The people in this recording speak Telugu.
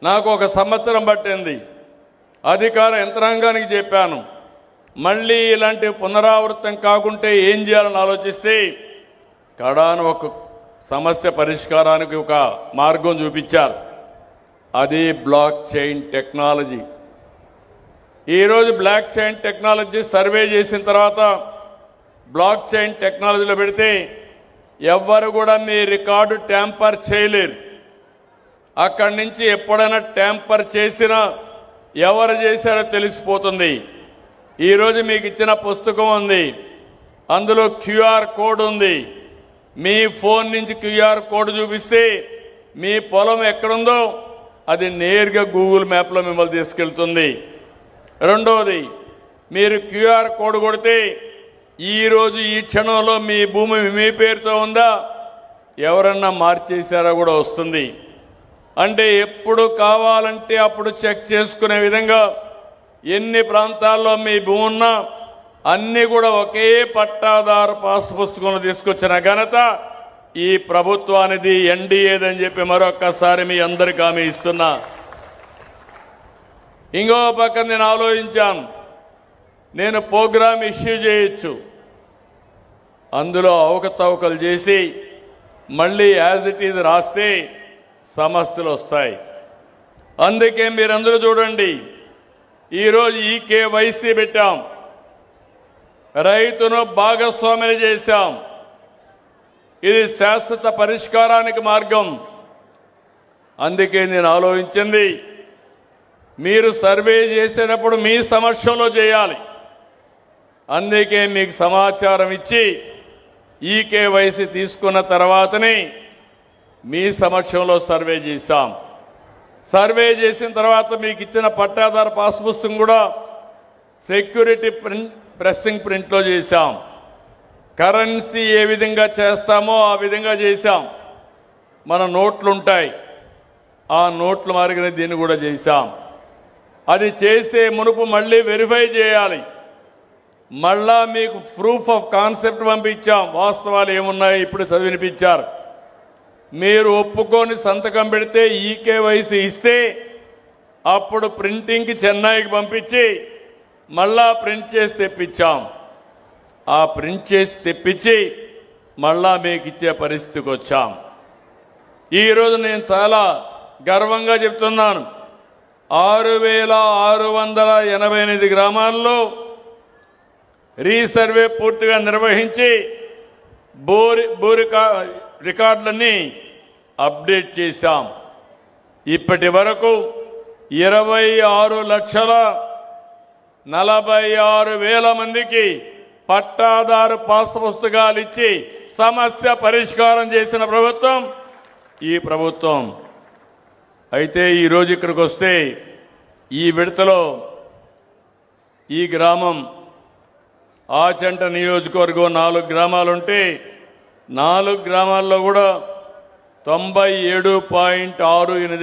నాకు 1 సంవత్సరం పట్టింది. అధికార యంత్రాంగానికి చెప్పాను, మళ్ళీ ఇలాంటి పునరావృతం కాకుంటే ఏం చేయాలని ఆలోచిస్తే కడాను ఒక సమస్య పరిష్కారానికి ఒక మార్గం చూపించారు. అది బ్లాక్ చైన్ టెక్నాలజీ. ఈరోజు బ్లాక్ చైన్ టెక్నాలజీ సర్వే చేసిన తర్వాత బ్లాక్ చైన్ టెక్నాలజీలో పెడితే ఎవ్వరు కూడా మీ రికార్డు ట్యాంపర్ చేయలేరు. అక్కడి నుంచి ఎప్పుడైనా ట్యాంపర్ చేసినా ఎవరు చేశారో తెలిసిపోతుంది. ఈరోజు మీకు ఇచ్చిన పుస్తకం ఉంది, అందులో క్యూఆర్ కోడ్ ఉంది. మీ ఫోన్ నుంచి క్యూఆర్ కోడ్ చూపిస్తే మీ పొలం ఎక్కడుందో అది నేరుగా గూగుల్ మ్యాప్లో మిమ్మల్ని తీసుకెళ్తుంది. రెండవది, మీరు క్యూఆర్ కోడ్ కొడితే ఈరోజు ఈ క్షణంలో మీ భూమి మీ పేరుతో ఉందా, ఎవరన్నా మార్చేశారా కూడా వస్తుంది. అంటే ఎప్పుడు కావాలంటే అప్పుడు చెక్ చేసుకునే విధంగా ఎన్ని ప్రాంతాల్లో మీ భూమి ఉన్నా అన్నీ కూడా ఒకే పట్టాదారు పాస్ పుస్తకంలో తీసుకొచ్చిన ఘనత ఈ ప్రభుత్వానిది, ఎన్డీఏదని చెప్పి మరొక్కసారి మీ అందరికీ హామీ ఇస్తున్నా. ఇంకో పక్క నేను ఆలోచించాను, నేను ప్రోగ్రామ్ ఇష్యూ చేయొచ్చు, అందులో అవకతవకలు చేసి మళ్ళీ యాజ్ ఇట్ ఈజ్ రాస్తే సమస్యలు వస్తాయి. అందుకే మీరందరూ చూడండి, ఈరోజు ఈ కేవైసీ పెట్టాం, రైతును భాగస్వామిని చేశాం. ఇది శాశ్వత పరిష్కారానికి మార్గం. అందుకే నేను ఆలోచించింది, మీరు సర్వే చేసేటప్పుడు మీ సమక్షంలో చేయాలి. అందుకే మీకు సమాచారం ఇచ్చి ఈ కేవైసీ తీసుకున్న తర్వాతనే మీ సమక్షంలో సర్వే చేశాం. సర్వే చేసిన తర్వాత మీకు ఇచ్చిన పట్టాదారు పాస్ పుస్తకం కూడా సెక్యూరిటీ ప్రెస్సింగ్ ప్రింట్లో చేశాం. కరెన్సీ ఏ విధంగా చేస్తామో ఆ విధంగా చేశాం. మన నోట్లు ఉంటాయి, ఆ నోట్లు మారిగిన దీన్ని కూడా చేశాం. అది చేసే మునుపు మళ్ళీ వెరిఫై చేయాలి. మళ్ళా మీకు ప్రూఫ్ ఆఫ్ కాన్సెప్ట్ పంపించాం, వాస్తవాలు ఏమున్నాయి ఇప్పుడు చదివినిపించారు. మీరు ఒప్పుకొని సంతకం పెడితే ఈ కేవైసీ ఇస్తే అప్పుడు ప్రింటింగ్కి చెన్నైకి పంపించి మళ్ళా ప్రింట్ చేసి తెప్పించాం. ఆ ప్రింట్ చేసి తెప్పించి మళ్ళా మీకు ఇచ్చే పరిస్థితికి వచ్చాం. ఈరోజు నేను చాలా గర్వంగా చెప్తున్నాను, 6688 గ్రామాల్లో రీసర్వే పూర్తిగా నిర్వహించి భూ రికార్డులన్నీ అప్డేట్ చేశాం. ఇప్పటి వరకు 26,46,000 మందికి పట్టాదారు పాస్ పుస్తకాలు ఇచ్చి సమస్య పరిష్కారం చేసిన ప్రభుత్వం ఈ ప్రభుత్వం. అయితే ఈరోజు ఇక్కడికి వస్తే ఈ విడతలో ఈ గ్రామం ఆచంట నియోజకవర్గం 4 గ్రామాలుంటే 4 గ్రామాల్లో కూడా 97.68